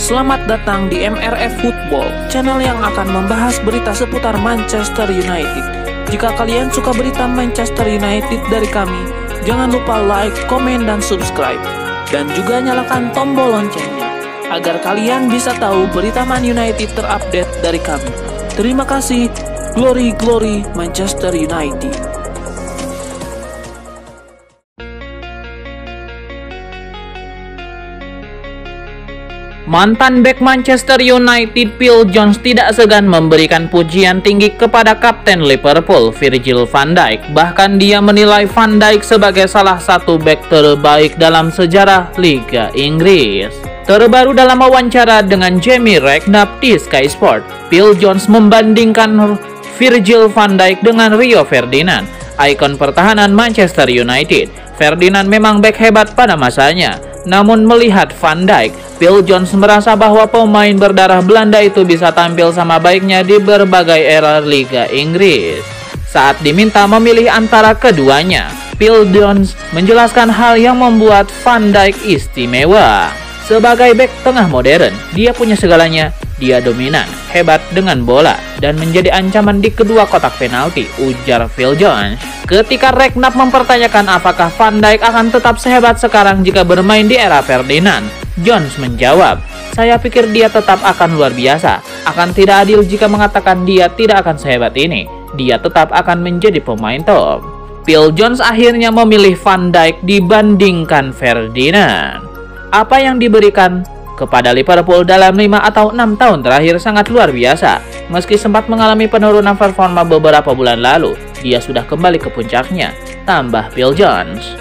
Selamat datang di MRF Football, channel yang akan membahas berita seputar Manchester United. Jika kalian suka berita Manchester United dari kami, jangan lupa like, komen, dan subscribe. Dan juga nyalakan tombol loncengnya, agar kalian bisa tahu berita Man United terupdate dari kami. Terima kasih, Glory Glory Manchester United. Mantan bek Manchester United Phil Jones tidak segan memberikan pujian tinggi kepada kapten Liverpool Virgil van Dijk. Bahkan dia menilai Van Dijk sebagai salah satu bek terbaik dalam sejarah Liga Inggris. Terbaru dalam wawancara dengan Jamie Redknapp di Sky Sport, Phil Jones membandingkan Virgil van Dijk dengan Rio Ferdinand, ikon pertahanan Manchester United. Ferdinand memang bek hebat pada masanya, namun melihat Van Dijk, Phil Jones merasa bahwa pemain berdarah Belanda itu bisa tampil sama baiknya di berbagai era Liga Inggris. Saat diminta memilih antara keduanya, Phil Jones menjelaskan hal yang membuat Van Dijk istimewa. Sebagai bek tengah modern, dia punya segalanya. Dia dominan, hebat dengan bola, dan menjadi ancaman di kedua kotak penalti, ujar Phil Jones. Ketika Redknapp mempertanyakan apakah Van Dijk akan tetap sehebat sekarang jika bermain di era Ferdinand, Jones menjawab, "Saya pikir dia tetap akan luar biasa. Akan tidak adil jika mengatakan dia tidak akan sehebat ini. Dia tetap akan menjadi pemain top." Phil Jones akhirnya memilih Van Dijk dibandingkan Ferdinand. Apa yang diberikan kepada Liverpool dalam 5 atau 6 tahun terakhir sangat luar biasa. Meski sempat mengalami penurunan performa beberapa bulan lalu, dia sudah kembali ke puncaknya, tambah Phil Jones.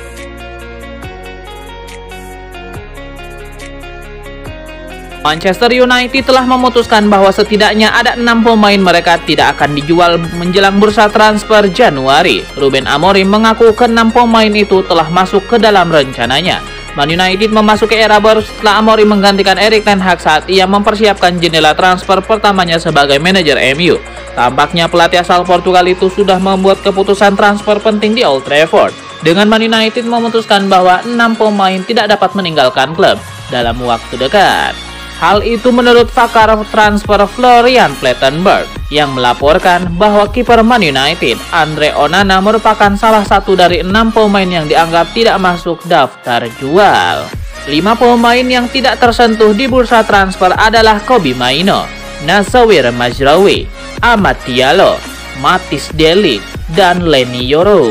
Manchester United telah memutuskan bahwa setidaknya ada 6 pemain mereka tidak akan dijual menjelang bursa transfer Januari. Ruben Amorim mengaku ke-6 pemain itu telah masuk ke dalam rencananya. Man United memasuki era baru setelah Amorim menggantikan Erik ten Hag saat ia mempersiapkan jendela transfer pertamanya sebagai manajer MU. Tampaknya pelatih asal Portugal itu sudah membuat keputusan transfer penting di Old Trafford, dengan Man United memutuskan bahwa 6 pemain tidak dapat meninggalkan klub dalam waktu dekat. Hal itu menurut pakar transfer Florian Plettenberg, yang melaporkan bahwa kiper Man United, Andre Onana, merupakan salah satu dari 6 pemain yang dianggap tidak masuk daftar jual. 5 pemain yang tidak tersentuh di bursa transfer adalah Kobbie Mainoo, Nassir Mazraoui, Amad Diallo, Matthijs de Ligt, dan Leny Yoro.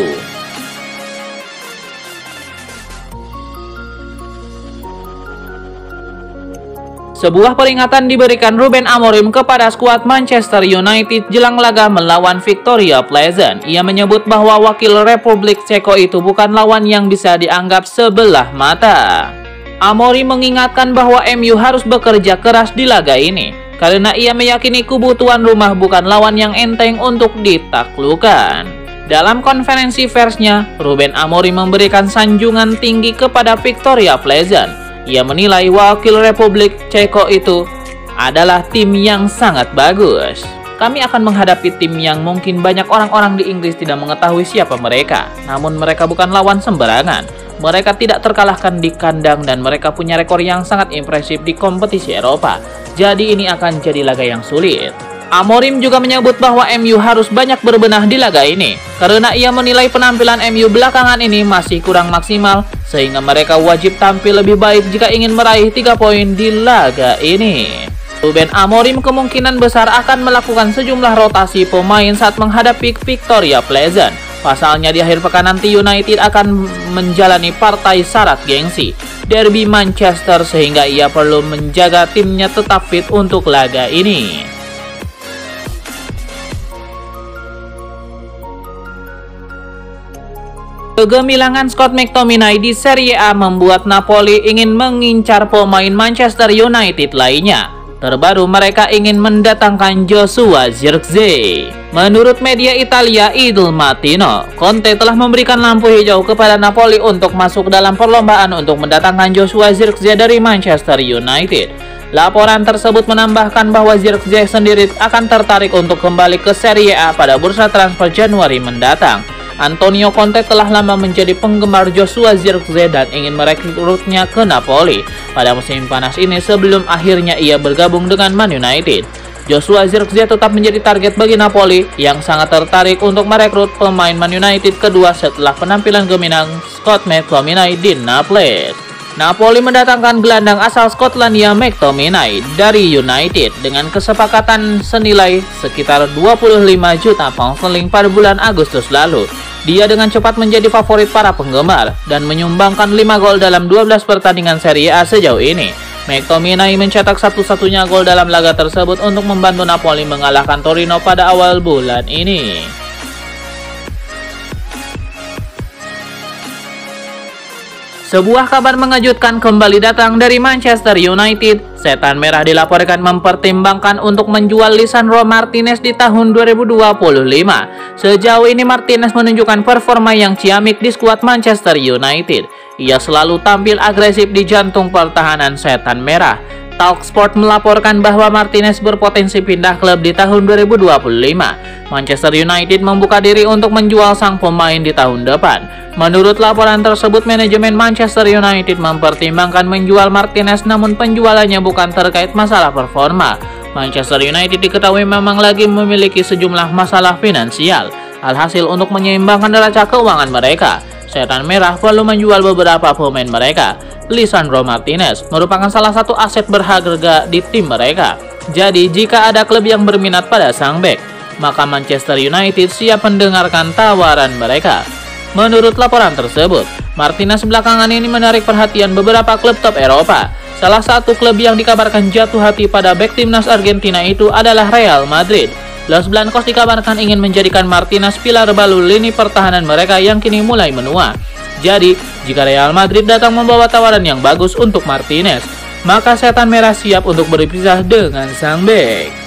Sebuah peringatan diberikan Ruben Amorim kepada skuad Manchester United jelang laga melawan Victoria Pleasant. Ia menyebut bahwa wakil Republik Ceko itu bukan lawan yang bisa dianggap sebelah mata. Amorim mengingatkan bahwa MU harus bekerja keras di laga ini, karena ia meyakini kubu tuan rumah bukan lawan yang enteng untuk ditaklukkan. Dalam konferensi persnya, Ruben Amorim memberikan sanjungan tinggi kepada Victoria Pleasant. Ia menilai wakil Republik Ceko itu adalah tim yang sangat bagus. Kami akan menghadapi tim yang mungkin banyak orang-orang di Inggris tidak mengetahui siapa mereka. Namun mereka bukan lawan sembarangan. Mereka tidak terkalahkan di kandang dan mereka punya rekor yang sangat impresif di kompetisi Eropa. Jadi ini akan jadi laga yang sulit. Amorim juga menyebut bahwa MU harus banyak berbenah di laga ini, karena ia menilai penampilan MU belakangan ini masih kurang maksimal, sehingga mereka wajib tampil lebih baik jika ingin meraih 3 poin di laga ini. Ruben Amorim kemungkinan besar akan melakukan sejumlah rotasi pemain saat menghadapi Victoria Pleasant. Pasalnya di akhir pekan nanti United akan menjalani partai syarat gengsi, derby Manchester, sehingga ia perlu menjaga timnya tetap fit untuk laga ini. Kegemilangan Scott McTominay di Serie A membuat Napoli ingin mengincar pemain Manchester United lainnya. Terbaru mereka ingin mendatangkan Joshua Zirkzee. Menurut media Italia Il Mattino, Conte telah memberikan lampu hijau kepada Napoli untuk masuk dalam perlombaan untuk mendatangkan Joshua Zirkzee dari Manchester United. Laporan tersebut menambahkan bahwa Zirkzee sendiri akan tertarik untuk kembali ke Serie A pada bursa transfer Januari mendatang. Antonio Conte telah lama menjadi penggemar Joshua Zirkzee dan ingin merekrutnya ke Napoli pada musim panas ini sebelum akhirnya ia bergabung dengan Man United. Joshua Zirkzee tetap menjadi target bagi Napoli yang sangat tertarik untuk merekrut pemain Man United kedua setelah penampilan gemilang Scott McTominay di Naples. Napoli mendatangkan gelandang asal Skotlandia McTominay dari United dengan kesepakatan senilai sekitar 25 juta pound sterling pada bulan Agustus lalu. Dia dengan cepat menjadi favorit para penggemar dan menyumbangkan 5 gol dalam 12 pertandingan Serie A sejauh ini. McTominay mencetak satu-satunya gol dalam laga tersebut untuk membantu Napoli mengalahkan Torino pada awal bulan ini. Sebuah kabar mengejutkan kembali datang dari Manchester United. Setan Merah dilaporkan mempertimbangkan untuk menjual Lisandro Martinez di tahun 2025. Sejauh ini Martinez menunjukkan performa yang ciamik di skuad Manchester United. Ia selalu tampil agresif di jantung pertahanan Setan Merah. Talksport melaporkan bahwa Martinez berpotensi pindah klub di tahun 2025. Manchester United membuka diri untuk menjual sang pemain di tahun depan. Menurut laporan tersebut, manajemen Manchester United mempertimbangkan menjual Martinez, namun penjualannya bukan terkait masalah performa. Manchester United diketahui memang lagi memiliki sejumlah masalah finansial. Alhasil, untuk menyeimbangkan neraca keuangan mereka, Setan Merah perlu menjual beberapa pemain mereka. Lisandro Martinez merupakan salah satu aset berharga di tim mereka. Jadi, jika ada klub yang berminat pada sang bek, maka Manchester United siap mendengarkan tawaran mereka. Menurut laporan tersebut, Martinez belakangan ini menarik perhatian beberapa klub top Eropa. Salah satu klub yang dikabarkan jatuh hati pada bek timnas Argentina itu adalah Real Madrid. Los Blancos dikabarkan ingin menjadikan Martinez pilar baru lini pertahanan mereka yang kini mulai menua. Jadi, jika Real Madrid datang membawa tawaran yang bagus untuk Martinez, maka Setan Merah siap untuk berpisah dengan sang bek.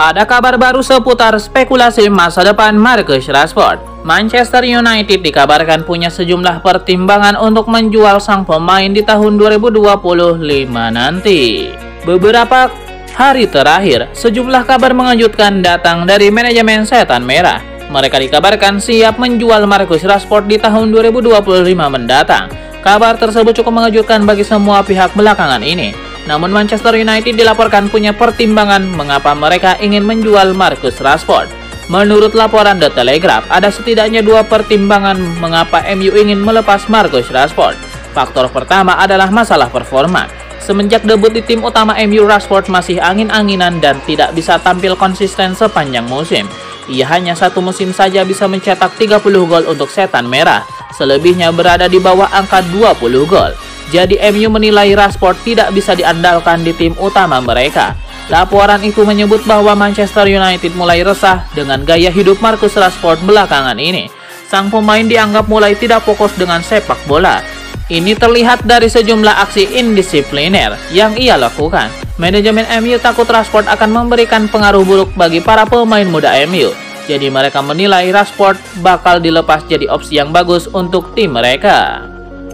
Ada kabar baru seputar spekulasi masa depan Marcus Rashford. Manchester United dikabarkan punya sejumlah pertimbangan untuk menjual sang pemain di tahun 2025 nanti. Beberapa hari terakhir, sejumlah kabar mengejutkan datang dari manajemen Setan Merah. Mereka dikabarkan siap menjual Marcus Rashford di tahun 2025 mendatang. Kabar tersebut cukup mengejutkan bagi semua pihak belakangan ini. Namun Manchester United dilaporkan punya pertimbangan mengapa mereka ingin menjual Marcus Rashford. Menurut laporan The Telegraph, ada setidaknya 2 pertimbangan mengapa MU ingin melepas Marcus Rashford. Faktor pertama adalah masalah performa. Semenjak debut di tim utama MU, Rashford masih angin-anginan dan tidak bisa tampil konsisten sepanjang musim. Ia hanya 1 musim saja bisa mencetak 30 gol untuk Setan Merah. Selebihnya berada di bawah angka 20 gol. Jadi MU menilai Rashford tidak bisa diandalkan di tim utama mereka. Laporan itu menyebut bahwa Manchester United mulai resah dengan gaya hidup Marcus Rashford belakangan ini. Sang pemain dianggap mulai tidak fokus dengan sepak bola. Ini terlihat dari sejumlah aksi indisipliner yang ia lakukan. Manajemen MU takut Rashford akan memberikan pengaruh buruk bagi para pemain muda MU. Jadi mereka menilai Rashford bakal dilepas jadi opsi yang bagus untuk tim mereka.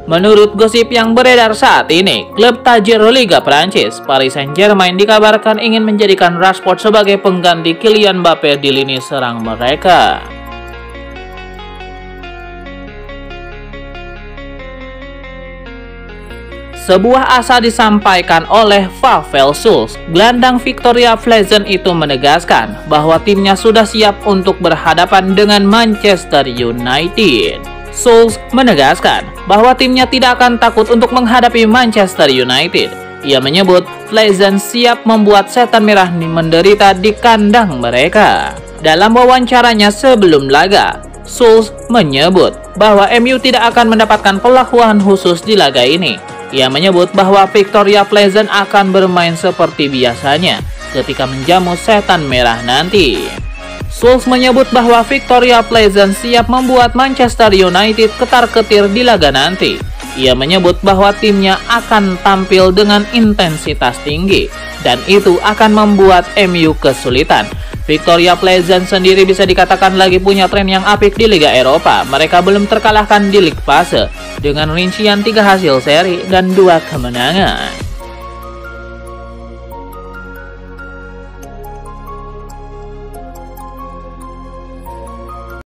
Menurut gosip yang beredar saat ini, klub tajir Liga Prancis, Paris Saint-Germain dikabarkan ingin menjadikan Rashford sebagai pengganti Kylian Mbappe di lini serang mereka. Sebuah asa disampaikan oleh Pavel Schulz. Gelandang Victoria Pleasant itu menegaskan bahwa timnya sudah siap untuk berhadapan dengan Manchester United. Schulz menegaskan bahwa timnya tidak akan takut untuk menghadapi Manchester United. Ia menyebut Pleasant siap membuat Setan Merah menderita di kandang mereka. Dalam wawancaranya sebelum laga, Schulz menyebut bahwa MU tidak akan mendapatkan perlakuan khusus di laga ini. Ia menyebut bahwa Victoria Pleasant akan bermain seperti biasanya ketika menjamu Setan Merah nanti. Schulz menyebut bahwa Victoria Pleasant siap membuat Manchester United ketar-ketir di laga nanti. Ia menyebut bahwa timnya akan tampil dengan intensitas tinggi dan itu akan membuat MU kesulitan. Victoria Pleasant sendiri bisa dikatakan lagi punya tren yang apik di Liga Eropa. Mereka belum terkalahkan di Ligue Pass dengan rincian 3 hasil seri dan 2 kemenangan.